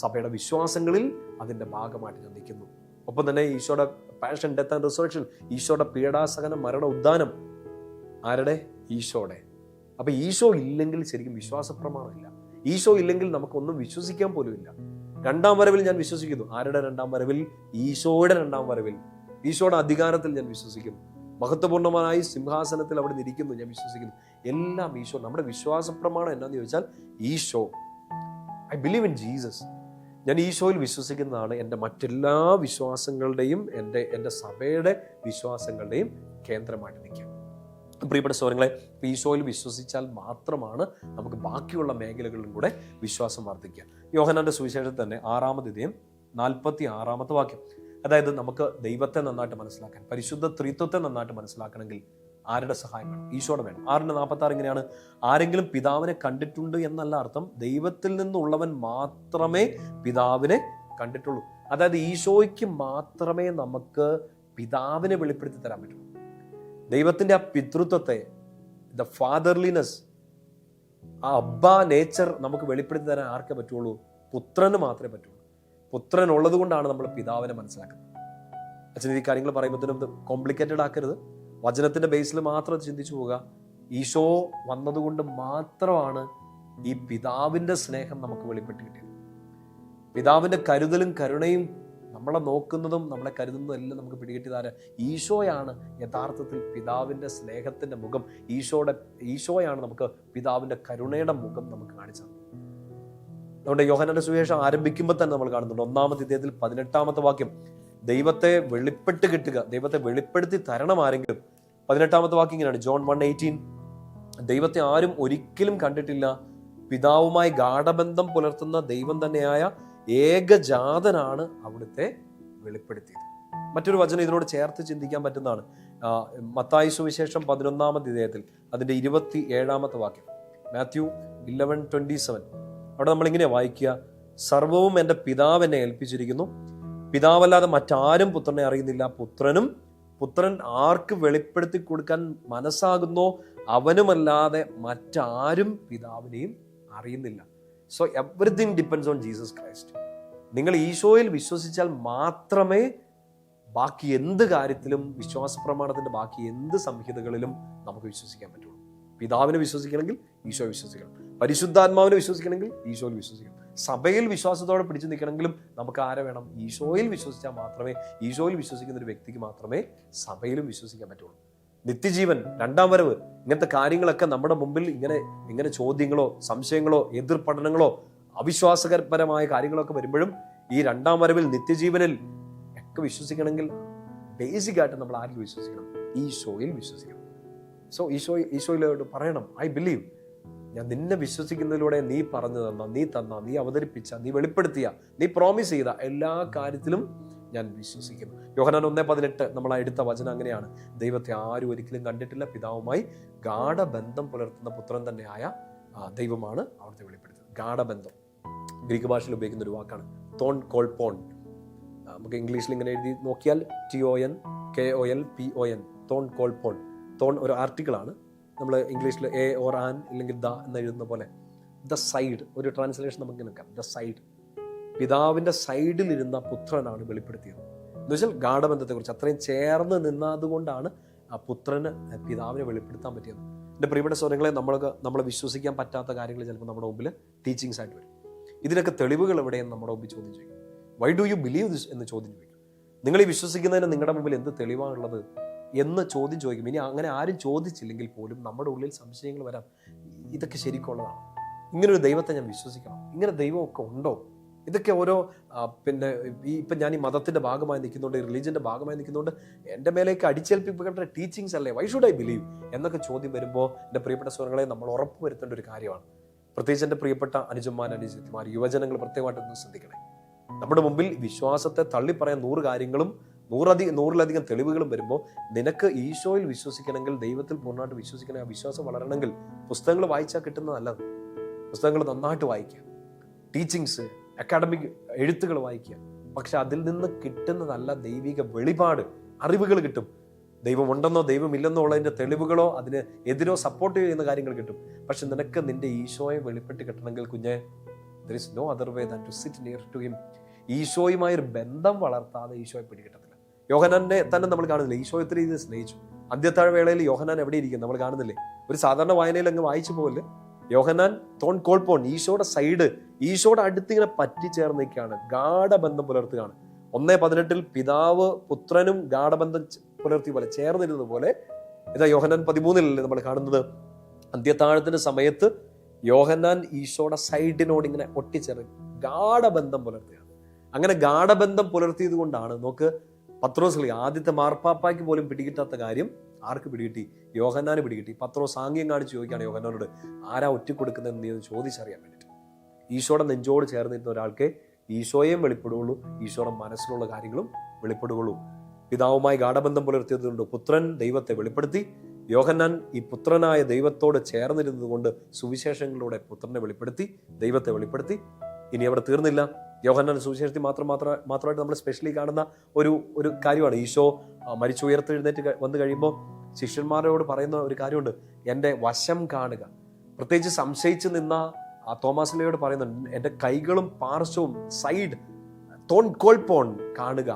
സഭയുടെ വിശ്വാസങ്ങളിൽ അതിൻ്റെ ഭാഗമായിട്ട് ഞാൻ നിൽക്കുന്നു. ഒപ്പം തന്നെ ഈശോയുടെ പാഷൻ, ഡെത്ത് ആൻഡ് റിസറക്ഷൻ, ഈശോയുടെ പീഡാസഹന മരണ ഉദ്ധാനം ആരുടെ? ഈശോയുടെ. അപ്പൊ ഈശോ ഇല്ലെങ്കിൽ ശരിക്കും വിശ്വാസ പ്രമാണമില്ല. ഈശോ ഇല്ലെങ്കിൽ നമുക്കൊന്നും വിശ്വസിക്കാൻ പോലും ഇല്ല. 2ാം വരവിൽ ഞാൻ വിശ്വസിക്കുന്നു. ആരുടെ 2ാം വരവിൽ? ഈശോയുടെ 2ാം വരവിൽ. ഈശോയുടെ അധികാരത്തിൽ ഞാൻ വിശ്വസിക്കുന്നു. മഹത്വപൂർണ്ണമായി സിംഹാസനത്തിൽ അവിടെ ഇരിക്കുന്നു, ഞാൻ വിശ്വസിക്കുന്നു. എല്ലാം ഈശോ. നമ്മുടെ വിശ്വാസ പ്രമാണം എന്നാന്ന് ചോദിച്ചാൽ ഈശോ. I believe in Jesus. ഞാൻ ഈശോയിൽ വിശ്വസിക്കുന്നതാണ് എൻ്റെ മറ്റെല്ലാ വിശ്വാസങ്ങളുടെയും എൻ്റെ സഭയുടെ വിശ്വാസങ്ങളുടെയും കേന്ദ്രമായിട്ട് നിൽക്കുക. പ്രിയപ്പെട്ട സഹോദരങ്ങളെ, ഈശോയിൽ വിശ്വസിച്ചാൽ മാത്രമാണ് നമുക്ക് ബാക്കിയുള്ള മേഖലകളിലും കൂടെ വിശ്വാസം വർദ്ധിക്കുക. യോഹന്നാന്റെ സുവിശേഷത്തിൽ തന്നെ 6-ാം അധ്യായം 46-ാമത്തെ വാക്യം. അതായത് നമുക്ക് ദൈവത്തെ നന്നായിട്ട് മനസ്സിലാക്കാൻ, പരിശുദ്ധ ത്രിത്വത്തെ നന്നായിട്ട് മനസ്സിലാക്കണമെങ്കിൽ ആരുടെ സഹായം വേണം? ഈശോയുടെ വേണം. 6:46 ഇങ്ങനെയാണ്: ആരെങ്കിലും പിതാവിനെ കണ്ടിട്ടുണ്ട് എന്നല്ല അർത്ഥം, ദൈവത്തിൽ നിന്നുള്ളവൻ മാത്രമേ പിതാവിനെ കണ്ടിട്ടുള്ളൂ. അതായത് ഈശോയ്ക്ക് മാത്രമേ നമുക്ക് പിതാവിനെ വെളിപ്പെടുത്തി തരാൻ പറ്റുള്ളൂ. ദൈവത്തിന്റെ ആ പിതൃത്വത്തെ, ദ ഫാദർലിനെസ്, ആ അബ്ബ നേച്ചർ നമുക്ക് വെളിപ്പെടുത്തി തരാൻ ആർക്കേ പറ്റുള്ളൂ? പുത്രന് മാത്രമേ പറ്റുള്ളൂ. പുത്രൻ ഉള്ളത് കൊണ്ടാണ് നമ്മൾ പിതാവിനെ മനസ്സിലാക്കുന്നത്. അച്ഛൻ ഈ കാര്യങ്ങൾ പറയുമ്പോഴത്തേനും ഇത് കോംപ്ലിക്കേറ്റഡ് ആക്കരുത്. വചനത്തിന്റെ ബേസിൽ മാത്രം ചിന്തിച്ചു പോവുക. ഈശോ വന്നതുകൊണ്ട് മാത്രമാണ് ഈ പിതാവിന്റെ സ്നേഹം നമുക്ക് വെളിപ്പെട്ട് കിട്ടിയത്. പിതാവിന്റെ കരുതലും കരുണയും, നമ്മളെ നോക്കുന്നതും നമ്മളെ കരുതുന്നതും എല്ലാം നമുക്ക് പിടികിട്ടിയതാര്? ഈശോയാണ് യഥാർത്ഥത്തിൽ പിതാവിന്റെ സ്നേഹത്തിന്റെ മുഖം. ഈശോയാണ് നമുക്ക് പിതാവിന്റെ കരുണയുടെ മുഖം നമുക്ക് കാണിച്ചത്. അതുകൊണ്ട് യോഹന്നാന്റെ സുവിശേഷം ആരംഭിക്കുമ്പോൾ തന്നെ നമ്മൾ കാണുന്നുണ്ട് 1-ാം അധ്യായത്തിൽ 18-ാമത്തെ വാക്യം, ദൈവത്തെ വെളിപ്പെട്ട് കിട്ടുക, ദൈവത്തെ വെളിപ്പെടുത്തി തരണം ആരെങ്കിലും. 18-ാമത്തെ വാക്യം ഇങ്ങനെയാണ്, ജോൺ 1:18, ദൈവത്തെ ആരും ഒരിക്കലും കണ്ടിട്ടില്ല, പിതാവുമായി ഗാഢബന്ധം പുലർത്തുന്ന ദൈവം തന്നെയായ ഏകജാതനാണ് അവിടുത്തെ വെളിപ്പെടുത്തിയത്. മറ്റൊരു വചനം ഇതിനോട് ചേർത്ത് ചിന്തിക്കാൻ പറ്റുന്നതാണ്. മത്തായി സുവിശേഷം 11-ാം അധ്യായത്തിൽ അതിന്റെ 27-ാമത്തെ വാക്യം, മാത്യു 11:27. അവിടെ നമ്മളിങ്ങനെ വായിക്കുക, സർവവും എൻ്റെ പിതാവ് എന്നെ ഏൽപ്പിച്ചിരിക്കുന്നു, പിതാവല്ലാതെ മറ്റാരും പുത്രനെ അറിയുന്നില്ല, പുത്രൻ ആർക്ക് വെളിപ്പെടുത്തി കൊടുക്കാൻ മനസ്സാകുന്നോ അവനുമല്ലാതെ മറ്റാരും പിതാവിനെയും അറിയുന്നില്ല. So everything depends on Jesus Christ. നിങ്ങൾ ഈശോയിൽ വിശ്വസിച്ചാൽ മാത്രമേ ബാക്കി എന്ത് കാര്യത്തിലും, വിശ്വാസ പ്രമാണത്തിന്റെ ബാക്കി എന്ത് സംഹിതകളിലും നമുക്ക് വിശ്വസിക്കാൻ പറ്റുള്ളൂ. പിതാവിനെ വിശ്വസിക്കണമെങ്കിൽ ഈശോ വിശ്വസിക്കണം, പരിശുദ്ധാത്മാവിനെ വിശ്വസിക്കണമെങ്കിൽ ഈശോയിൽ വിശ്വസിക്കണം, സഭയിൽ വിശ്വാസത്തോടെ പിടിച്ചു നിൽക്കണമെങ്കിലും നമുക്ക് ആരെ വേണം? ഈശോയിൽ വിശ്വസിച്ചാൽ മാത്രമേ, ഈശോയിൽ വിശ്വസിക്കുന്ന ഒരു വ്യക്തിക്ക് മാത്രമേ സഭയിലും വിശ്വസിക്കാൻ പറ്റുള്ളൂ. നിത്യജീവൻ, 2ാം വരവ്, ഇങ്ങനത്തെ കാര്യങ്ങളൊക്കെ നമ്മുടെ മുമ്പിൽ ഇങ്ങനെ ചോദ്യങ്ങളോ സംശയങ്ങളോ എതിർ പഠനങ്ങളോ അവിശ്വാസപരമായ കാര്യങ്ങളൊക്കെ വരുമ്പോഴും ഈ 2ാം വരവിൽ നിത്യജീവനിൽ ഒക്കെ വിശ്വസിക്കണമെങ്കിൽ ബേസിക്കായിട്ട് നമ്മൾ ആരിൽ വിശ്വസിക്കണം? ഈശോയിൽ വിശ്വസിക്കണം. സോ ഈശോയിലോട്ട് പറയണം, ഐ ബിലീവ്. ഞാൻ നിന്നെ വിശ്വസിക്കുന്നതിലൂടെ നീ പറഞ്ഞു തന്ന, നീ തന്ന, നീ അവതരിപ്പിച്ച, നീ വെളിപ്പെടുത്തിയ, നീ പ്രോമിസ് ചെയ്ത എല്ലാ കാര്യത്തിലും ഞാൻ വിശ്വസിക്കുന്നു. യോഹന്നാൻ 1:18 നമ്മൾ എടുത്ത വചനം അങ്ങനെയാണ്. ദൈവത്തെ ആരും ഒരിക്കലും കണ്ടിട്ടില്ല, പിതാവുമായി ഗാഢബന്ധം പുലർത്തുന്ന പുത്രൻ തന്നെയായ ദൈവമാണ് അവിടുത്തെ വെളിപ്പെടുത്തുന്നത്. ഗാഢബന്ധം ഗ്രീക്ക് ഭാഷയിൽ ഉപയോഗിക്കുന്ന ഒരു വാക്കാണ്, തോൺ കോൾപോൺ. നമുക്ക് ഇംഗ്ലീഷിൽ ഇങ്ങനെ എഴുതി നോക്കിയാൽ TONKOLPON, തോൺ കോൾപോൺ. തോൺ ഒരു ആർട്ടിക്കിളാണ്. നമ്മൾ ഇംഗ്ലീഷിൽ എ ഓർ ആൻ ഇല്ലെങ്കിൽ ദ എന്ന് എഴുതുന്ന പോലെ ദ സൈഡ്, ഒരു ട്രാൻസ്ലേഷൻ നമുക്ക് നിൽക്കാം, ദ സൈഡ്. പിതാവിൻ്റെ സൈഡിലിരുന്ന പുത്രനാണ് വെളിപ്പെടുത്തിയത് എന്ന് വെച്ചാൽ ഗാഢബന്ധത്തെക്കുറിച്ച് അത്രയും ചേർന്ന് നിന്നതുകൊണ്ടാണ് ആ പുത്രന് പിതാവിനെ വെളിപ്പെടുത്താൻ പറ്റിയത്. എൻ്റെ പ്രിയപ്പെട്ട സ്വരങ്ങളെ, നമ്മളെ വിശ്വസിക്കാൻ പറ്റാത്ത കാര്യങ്ങൾ ചിലപ്പോൾ നമ്മുടെ മുമ്പിൽ ടീച്ചിങ്സ് ആയിട്ട് വരും. ഇതിനൊക്കെ തെളിവുകൾ എവിടെയെന്ന് നമ്മുടെ മുമ്പിൽ ചോദ്യം ചെയ്യും. Why do you believe this എന്ന് ചോദ്യം ചോദിക്കും. നിങ്ങൾ ഈ വിശ്വസിക്കുന്നതിന് നിങ്ങളുടെ മുമ്പിൽ എന്ത് തെളിവാണുള്ളത് എന്ന് ചോദ്യം ചോദിക്കും. ഇനി അങ്ങനെ ആരും ചോദിച്ചില്ലെങ്കിൽ പോലും നമ്മുടെ ഉള്ളിൽ സംശയങ്ങൾ വരാം. ഇതൊക്കെ ശരിക്കുള്ളതാണ്, ഇങ്ങനൊരു ദൈവത്തെ ഞാൻ വിശ്വസിക്കണം, ഇങ്ങനെ ദൈവമൊക്കെ ഉണ്ടോ? ഇതൊക്കെ ഓരോ ഇപ്പം ഞാൻ ഈ മതത്തിൻ്റെ ഭാഗമായി നിൽക്കുന്നുണ്ട്, ഈ റിലീജിയൻ്റെ ഭാഗമായി നിൽക്കുന്നുണ്ട്, എൻ്റെ മേലേക്ക് അടിച്ചേൽപ്പിക്കപ്പെട്ട ടീച്ചിങ്സ് അല്ലേ, വൈ ഷുഡ് ഐ ബിലീവ് എന്നൊക്കെ ചോദ്യം വരുമ്പോൾ എൻ്റെ പ്രിയപ്പെട്ട സ്വരങ്ങളെ നമ്മൾ ഉറപ്പ് വരുത്തേണ്ട ഒരു കാര്യമാണ്. പ്രത്യേകിച്ച് എൻ്റെ പ്രിയപ്പെട്ട അനുജന്മാർ, യുവജനങ്ങൾ പ്രത്യേകമായിട്ടൊന്ന് ശ്രദ്ധിക്കണേ. നമ്മുടെ മുമ്പിൽ വിശ്വാസത്തെ തള്ളിപ്പറയാൻ 100 കാര്യങ്ങളും 100-ലധികം തെളിവുകളും വരുമ്പോൾ നിനക്ക് ഈശോയിൽ വിശ്വസിക്കണമെങ്കിൽ, ദൈവത്തിൽ പൂർണ്ണമായിട്ട് വിശ്വസിക്കണമെങ്കിൽ, ആ വിശ്വാസം വളരണമെങ്കിൽ പുസ്തകങ്ങൾ വായിച്ചാൽ കിട്ടുന്നത് നല്ലത്. പുസ്തകങ്ങൾ നന്നായിട്ട് വായിക്കുക, ടീച്ചിങ്സ്, അക്കാഡമിക് എഴുത്തുകൾ വായിക്കുക. പക്ഷെ അതിൽ നിന്ന് കിട്ടുന്നതല്ല ദൈവിക വെളിപാട്, അറിവുകൾ കിട്ടും. ദൈവമുണ്ടെന്നോ ദൈവമില്ലെന്നോ ഉള്ളതിൻ്റെ തെളിവുകളോ അതിന് എതിരോ സപ്പോർട്ട് ചെയ്യുന്ന കാര്യങ്ങൾ കിട്ടും. പക്ഷെ നിനക്ക് നിന്റെ ഈശോയെ വെളിപ്പെട്ട് കിട്ടണമെങ്കിൽ കുഞ്ഞെ, there is no other way than to sit near to him. ഈശോയുമായൊരു ബന്ധം വളർത്താതെ ഈശോയെ പിടികിട്ടത്തില്ല. യോഹന്നാനെ തന്നെ നമ്മൾ കാണുന്നില്ലേ, ഈശോ എത്ര രീതിയിൽ സ്നേഹിച്ചു. അന്ത്യത്താഴ വേളയിൽ യോഹന്നാൻ എവിടെ ഇരിക്കും നമ്മൾ കാണുന്നില്ലേ? ഒരു സാധാരണ വായനയിൽ അങ്ങ് വായിച്ചു പോകല്ലേ. യോഹന്നാൻ തോൺ കോൾപോൺ, ഈശോയുടെ സൈഡ്, ഈശോയുടെ അടുത്തിങ്ങനെ പറ്റിച്ചേർന്നിരിക്കുകയാണ്, ഗാഢബന്ധം പുലർത്തുകയാണ്. 1:18 പിതാവ് പുത്രനും ഗാഢബന്ധം പുലർത്തിയ പോലെ, ചേർന്നിരുന്നത് പോലെ. ഇതാ യോഹന്നാൻ 13 നമ്മൾ കാണുന്നത്, അന്ത്യത്താഴത്തിന്റെ സമയത്ത് യോഹന്നാൻ ഈശോയുടെ സൈഡിനോട് ഇങ്ങനെ ഒട്ടിച്ചേർന്ന് ഗാഢബന്ധം പുലർത്തുകയാണ്. അങ്ങനെ ഗാഢബന്ധം പുലർത്തിയത് കൊണ്ടാണ് നോക്ക്, പത്രോസ് ആദ്യത്തെ മാർപ്പാപ്പായ്ക്ക് പോലും പിടികിട്ടാത്ത കാര്യം ആർക്ക് പിടികിട്ടി? യോഹന്നാന് പിടികിട്ടി. പത്രോസ് ആംഗ്യം കാണിച്ച് ചോദിക്കുകയാണ് യോഹന്നാനോട്, ആരാ ഒറ്റിക്കൊടുക്കുന്നതെന്ന് നീ ചോദിച്ചറിയാൻ വേണ്ടിയിട്ട്. ഈശോയുടെ നെഞ്ചോട് ചേർന്നിരുന്ന ഒരാൾക്ക് ഈശോയെയും വെളിപ്പെടുകയുള്ളൂ, ഈശോയുടെ മനസ്സിലുള്ള കാര്യങ്ങളും വെളിപ്പെടുകയുള്ളൂ. പിതാവുമായി ഗാഢബന്ധം പുലർത്തിയതുകൊണ്ട് പുത്രൻ ദൈവത്തെ വെളിപ്പെടുത്തി. യോഹന്നാൻ ഈ പുത്രനായ ദൈവത്തോട് ചേർന്നിരുന്നത് കൊണ്ട് സുവിശേഷങ്ങളിലൂടെ പുത്രനെ വെളിപ്പെടുത്തി, ദൈവത്തെ വെളിപ്പെടുത്തി. ഇനി അവിടെ തീർന്നില്ല. യോഹന്നാൻ സുവിശേഷത്തിൽ മാത്രമായിട്ട് നമ്മൾ സ്പെഷ്യലി കാണുന്ന ഒരു കാര്യമാണ്, ഈശോ മരിച്ചുയർത്തെഴുന്നേറ്റ് വന്നു കഴിയുമ്പോൾ ശിഷ്യന്മാരോട് പറയുന്ന ഒരു കാര്യമുണ്ട്, എൻ്റെ വശം കാണുക. പ്രത്യേകിച്ച് സംശയിച്ച് നിന്ന തോമാസ്ലിയോട് പറയുന്നുണ്ട്, എൻ്റെ കൈകളും പാർശ്വവും, സൈഡ്, തോൺ കോൾപോൺ കാണുക.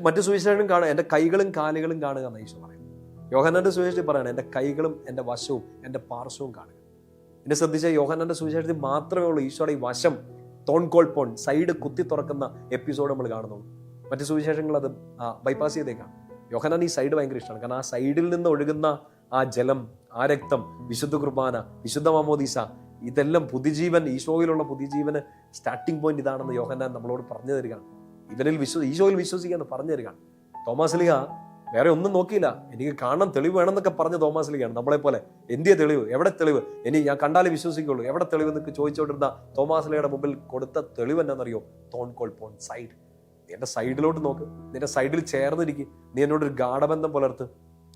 മറ്റു സുവിശേഷം കാണുക, എൻ്റെ കൈകളും കാലുകളും കാണുക എന്ന് ഈശോ പറയുന്നു. യോഹന്നാന്റെ സുവിശേഷത്തിൽ പറയണം, എൻ്റെ കൈകളും എൻ്റെ വശവും എൻ്റെ പാർശ്വവും കാണുക. എന്നെ ശ്രദ്ധിച്ച യോഹന്നാന്റെ സുവിശേഷത്തിൽ മാത്രമേ ഉള്ളൂ ഈശോയുടെ ഈ വശം, തോൺ കോൾപോൺ, സൈഡ് കുത്തി തുറക്കുന്ന എപ്പിസോഡ് നമ്മൾ കാണുന്നുള്ളൂ. മറ്റു സുവിശേഷങ്ങൾ അത് ബൈപ്പാസ് ചെയ്തേക്കാം. യോഹന്നാൻ ഈ സൈഡ് ഭയങ്കര ഇഷ്ടമാണ്. കാരണം ആ സൈഡിൽ നിന്ന് ഒഴുകുന്ന ആ ജലം, ആ രക്തം, വിശുദ്ധ കുർബാന, വിശുദ്ധ മാമോദീസ, ഇതെല്ലാം പുതുജീവൻ, ഈശോയിലുള്ള പുതുജീവന് സ്റ്റാർട്ടിംഗ് പോയിന്റ് ഇതാണെന്ന് യോഹന്നാൻ നമ്മളോട് പറഞ്ഞു തരികയാണ്. ഈശോയിൽ വിശ്വസിക്കാന്ന് പറഞ്ഞു തരികയാണ്. തോമാസ്ലിഹ വേറെ ഒന്നും നോക്കിയില്ല, എനിക്ക് കാണാൻ തെളിവ് വേണമെന്നൊക്കെ പറഞ്ഞ തോമാസ്ലിഹയാണ്. നമ്മളെ പോലെ എന്തിയ തെളിവ്, എവിടെ തെളിവ്, ഇനി ഞാൻ കണ്ടാലേ വിശ്വസിക്കുള്ളൂ, എവിടെ തെളിവ് എന്നൊക്കെ ചോദിച്ചുകൊണ്ടിരുന്ന തോമാസ്ലിഹയുടെ മുമ്പിൽ കൊടുത്ത തെളിവ് എന്നാണെന്നറിയോ? Thorn കോൾപോൺ, side. എന്റെ സൈഡിലോട്ട് നോക്ക്, നിന്റെ സൈഡിൽ ചേർന്നിരിക്കും, നീ എന്നോടൊരു ഗാഢബന്ധം പുലർത്ത്,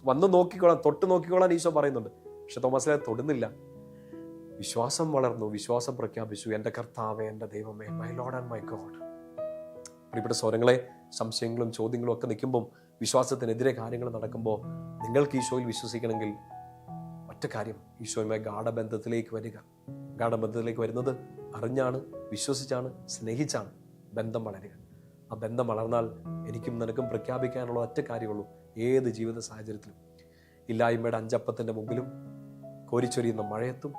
വന്ന് നോക്കിക്കോളാം, തൊട്ട് നോക്കിക്കോളാൻ ഈശോ പറയുന്നുണ്ട്. പക്ഷെ തോമാസ്ലിഹ തൊടുന്നില്ല. വിശ്വാസം വളർന്നു, വിശ്വാസം പ്രഖ്യാപിച്ചു, എൻ്റെ കർത്താവേ, എൻ്റെ ദൈവമേ, my Lord and my God. പ്രിയപ്പെട്ട സ്വരങ്ങളെ, സംശയങ്ങളും ചോദ്യങ്ങളും ഒക്കെ നിൽക്കുമ്പം, വിശ്വാസത്തിനെതിരെ കാര്യങ്ങൾ നടക്കുമ്പോൾ നിങ്ങൾക്ക് ഈശോയിൽ വിശ്വസിക്കണമെങ്കിൽ ഒറ്റ കാര്യം, ഈശോയുമായി ഗാഢബന്ധത്തിലേക്ക് വരിക. ഗാഢബന്ധത്തിലേക്ക് വരുന്നത് അറിഞ്ഞാണ്, വിശ്വസിച്ചാണ്, സ്നേഹിച്ചാണ് ബന്ധം വളരുക. ആ ബന്ധം വളർന്നാൽ എനിക്കും നിനക്കും പ്രഖ്യാപിക്കാനുള്ള ഒറ്റ കാര്യമുള്ളൂ, ഏത് ജീവിത സാഹചര്യത്തിലും. ഇല്ലായ്മയുടെ 5 അപ്പത്തിൻ്റെ മുമ്പിലും, കോരിച്ചൊരിയുന്ന മഴയത്തും,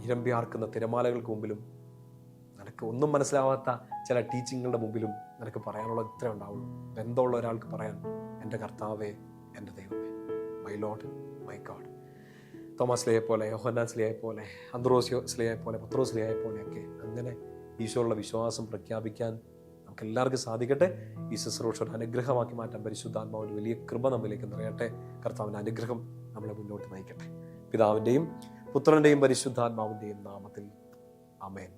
ഇരമ്പിയാർക്കുന്ന തിരമാലകൾക്ക് മുമ്പിലും, നിനക്ക് ഒന്നും മനസ്സിലാവാത്ത ചില ടീച്ചിങ്ങുകളുടെ മുമ്പിലും നിനക്ക് പറയാനുള്ള ഇത്ര ഉണ്ടാവുള്ളൂ. ബന്ധമുള്ള ഒരാൾക്ക് പറയാൻ, എൻ്റെ കർത്താവേ, എൻ്റെ ദൈവമേ, my lord, my God. Thomas സ്ലിഹയെ പോലെ, യോഹന്നാൻ സ്ലിഹയെ പോലെ, അന്ത്രോസ് സ്ലിഹയെ പോലെ, പത്രോസ് സ്ലിഹയെ പോലെയൊക്കെ അങ്ങനെ ഈശോയുള്ള വിശ്വാസം പ്രഖ്യാപിക്കാൻ നമുക്ക് എല്ലാവർക്കും സാധിക്കട്ടെ. ഈ ശുശ്രൂഷ ഒരു അനുഗ്രഹമാക്കി മാറ്റാൻ പരിശുദ്ധാത്മാവിൻ്റെ വലിയ കൃപ നമ്മിലേക്ക് നിറയട്ടെ. കർത്താവിൻ്റെ അനുഗ്രഹം നമ്മളെ മുന്നോട്ട് നയിക്കട്ടെ. പിതാവിൻ്റെയും പുത്രൻ്റെയും പരിശുദ്ധാത്മാവിൻ്റെയും നാമത്തിൽ ആമേൻ.